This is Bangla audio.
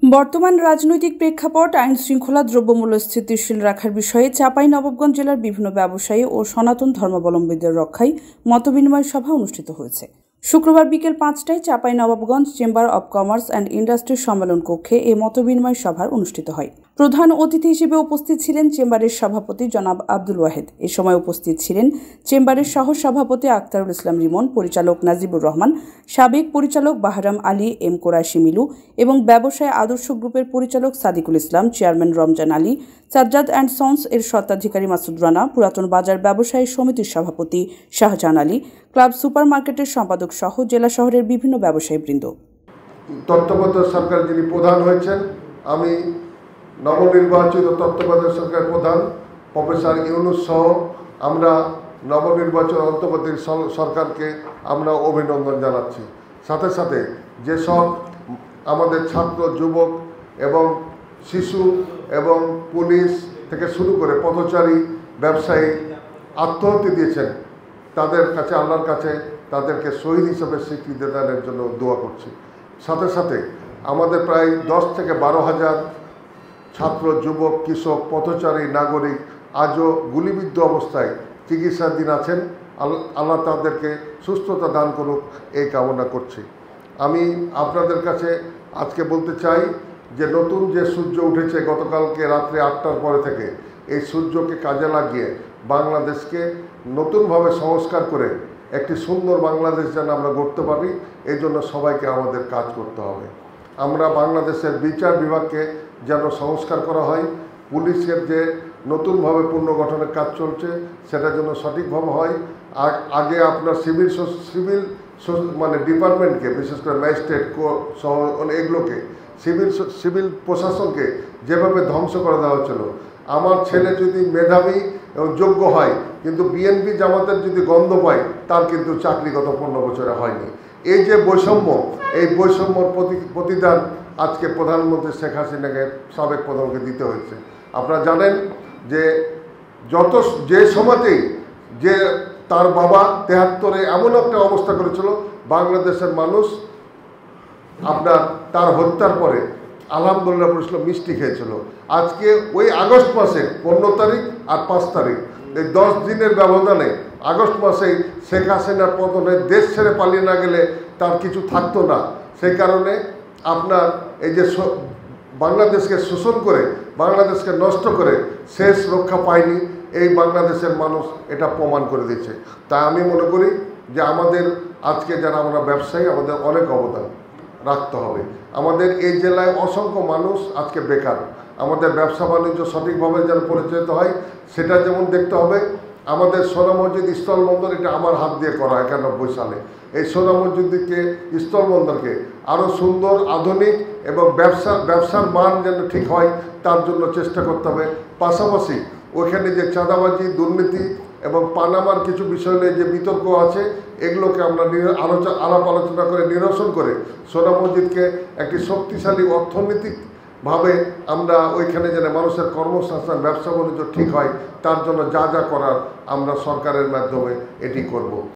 বর্তমান রাজনৈতিক প্রেক্ষাপট আইন শৃঙ্খলা দ্রব্যমূল্য স্থিতিশীল রাখার বিষয়ে চাঁপাইনবাবগঞ্জ জেলার বিভিন্ন ব্যবসায়ী ও সনাতন ধর্মাবলম্বীদের রক্ষায় মতবিনিময় সভা অনুষ্ঠিত হয়েছে। শুক্রবার বিকেল ৫টায় Chapainawabganj chamber of commerce and industry সম্মেলন কক্ষে এই মতবিনিময় সভা অনুষ্ঠিত হয়। প্রধান অতিথি হিসেবে উপস্থিত ছিলেন চেম্বারের সভাপতি জনাব আব্দুল ওয়াহেদ। এ সময় উপস্থিত ছিলেন চেম্বারের সহ সভাপতি আক্তারুল ইসলাম রিমন, পরিচালক নাজিবুর রহমান, সাবেক পরিচালক বাহরাম আলী, এম কোরাইশি মিলু এবং ব্যবসায় আদর্শ গ্রুপের পরিচালক Sadikul Islam, chairman Ramzan Ali, Sajjad and sons এর স্বত্বাধিকারী মাসুদ রানা, পুরাতন বাজার ব্যবসায়ী সমিতির সভাপতি শাহজাহান আলী, ক্লাব সুপার মার্কেটের সম্পাদক সহ জেলা শহরের বিভিন্ন ব্যবসায়ীবৃন্দ। তত্ত্বাবধায়ক সরকার যিনি প্রধান হয়েছেন, আমি নবনির্বাচিত তত্ত্বাবধায়ক সরকার প্রধান প্রফেসর ইউনুস সহ আমরা নবনির্বাচিত তত্ত্বাবধায়ক সরকারকে আমরা অভিনন্দন জানাচ্ছি। সাথে সাথে যেসব আমাদের ছাত্র, যুবক এবং শিশু এবং পুলিশ থেকে শুরু করে পথচারী ব্যবসায়ী আত্মহত্যা দিয়েছেন, তাদের কাছে, আল্লাহর কাছে তাদেরকে শহীদ হিসেবে স্বীকৃতি দানের জন্য দোয়া করছি। সাথে সাথে আমাদের প্রায় 10 থেকে 12,000 ছাত্র, যুবক, কৃষক, পথচারী নাগরিক আজও গুলিবিদ্ধ অবস্থায় চিকিৎসাধীন আছেন। আল্লাহ তাদেরকে সুস্থতা দান করুক এই কামনা করছি। আমি আপনাদের কাছে আজকে বলতে চাই যে নতুন যে সূর্য উঠেছে গতকালকে রাত্রে 8টার পরে থেকে, এই সূর্যকে কাজে লাগিয়ে বাংলাদেশকে নতুনভাবে সংস্কার করে একটি সুন্দর বাংলাদেশ যেন আমরা গড়তে পারি, এই জন্য সবাইকে আমাদের কাজ করতে হবে। আমরা বাংলাদেশের বিচার বিভাগকে যেন সংস্কার করা হয়, পুলিশের যে নতুনভাবে পুনর্গঠনের কাজ চলছে সেটা যেন সঠিকভাবে হয়। আগে আপনার সিভিল মানে ডিপার্টমেন্টকে, বিশেষ করে ম্যাজিস্ট্রেট সহ এগুলোকে, সিভিল প্রশাসনকে যেভাবে ধ্বংস করে দেওয়া হচ্ছিল, আমার ছেলে যদি মেধাবী এবং যোগ্য হয় কিন্তু বিএনপি জামাতের যদি গন্ধ পায়, তার কিন্তু চাকরি গত 15 বছরে হয়নি। এই যে বৈষম্য, এই বৈষম্যর প্রতিদান আজকে প্রধানমন্ত্রী শেখ হাসিনাকে, সাবেক প্রধানকে দিতে হয়েছে। আপনারা জানেন যে যে সময়তেই যে তার বাবা 73-এ এমন একটা অবস্থা করেছিল, বাংলাদেশের মানুষ আপনার তার হত্যার পরে আলহামদুলিল্লাহ বলেছিল, মিষ্টি খেয়েছিল। আজকে ওই আগস্ট মাসে 15 তারিখ আর 5 তারিখ, এই 10 দিনের ব্যবধানে আগস্ট মাসেই শেখ হাসিনার পতনে দেশ ছেড়ে পালিয়ে না গেলে তার কিছু থাকতো না। সেই কারণে আপনার এই যে বাংলাদেশকে শোষণ করে, বাংলাদেশকে নষ্ট করে শেষ রক্ষা পায়নি, এই বাংলাদেশের মানুষ এটা প্রমাণ করে দিয়েছে। তাই আমি মনে করি যে আমাদের আজকে যারা আমরা ব্যবসায়ী, আমাদের অনেক অবদান রাখতে হবে। আমাদের এই জেলায় অসংখ্য মানুষ আজকে বেকার। আমাদের ব্যবসা বাণিজ্য সঠিকভাবে যেন পরিচালিত হয় সেটা যেমন দেখতে হবে। আমাদের সোনা মসজিদ স্থলবন্দর, এটা আমার হাত দিয়ে করা 91 সালে। এই সোনা মসজিদকে, স্থলবন্দরকে আরও সুন্দর, আধুনিক এবং ব্যবসার মান যেন ঠিক হয় তার জন্য চেষ্টা করতে হবে। পাশাপাশি ওইখানে যে চাঁদাবাজি, দুর্নীতি এবং পানামার কিছু বিষয় নিয়ে যে বিতর্ক আছে, এগুলোকে আমরা আলাপ আলোচনা করে নিরসন করে সোনা মসজিদকে একটি শক্তিশালী অর্থনৈতিকভাবে আমরা ওইখানে যেন মানুষের কর্মসংস্থান, ব্যবসা বাণিজ্য ঠিক হয়, তার জন্য যা যা করার আমরা সরকারের মাধ্যমে এটি করব।